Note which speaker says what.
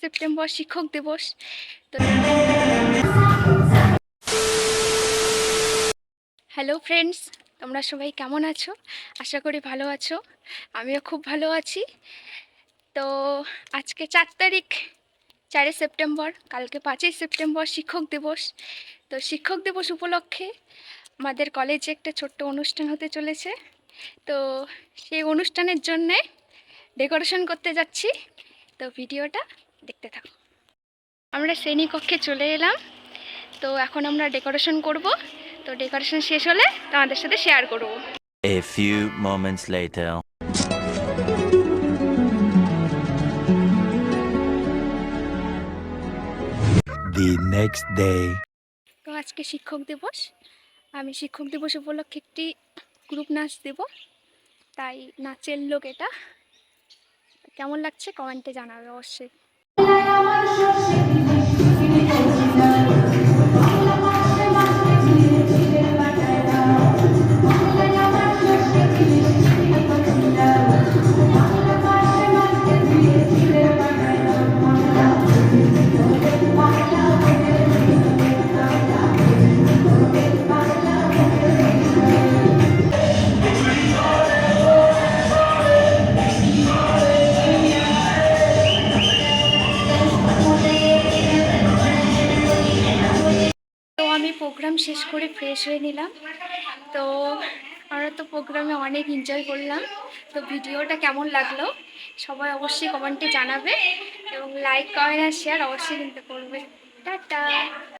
Speaker 1: September শিক্ষক দিবস। তো হ্যালো ফ্রেন্ডস, তোমরা সবাই কেমন আছো? আশা করি ভালো আছো। আমিও খুব ভালো আছি। তো আজকে 4 তারিখ, 4 সেপ্টেম্বর, কালকে 5 সেপ্টেম্বর শিক্ষক দিবস। তো শিক্ষক দিবস উপলক্ষে আমাদের কলেজে একটা ছোট্ট অনুষ্ঠান হতে চলেছে। তো সেই অনুষ্ঠানের জন্যে ডেকোরেশন করতে যাচ্ছি। তো ভিডিওটা দেখতে থাকো। আমরা শ্রেণীকক্ষে চলে এলাম। তো এখন আমরা ডেকোরেশন করব। তো ডেকোরেশন শেষ হলে তোমাদের সাথে শেয়ার করব।
Speaker 2: A few moments later. The next day.
Speaker 1: তো আজকে শিক্ষক দিবস। আমি শিক্ষক দিবস উপলক্ষে একটি গ্রুপ নাচ দেব, তাই নাচের লোক এটা। কেমন লাগছে কমেন্টে জানাবে অবশ্যই। তো আমি প্রোগ্রাম শেষ করে ফ্রেশ হয়ে নিলাম। তো আমরা তো প্রোগ্রামে অনেক এনজয় করলাম। তো ভিডিওটা কেমন লাগলো সবাই অবশ্যই কমেন্টে জানাবে, এবং লাইক কমেন্ট আর শেয়ার অবশ্যই কিন্তু করবে। টাটা।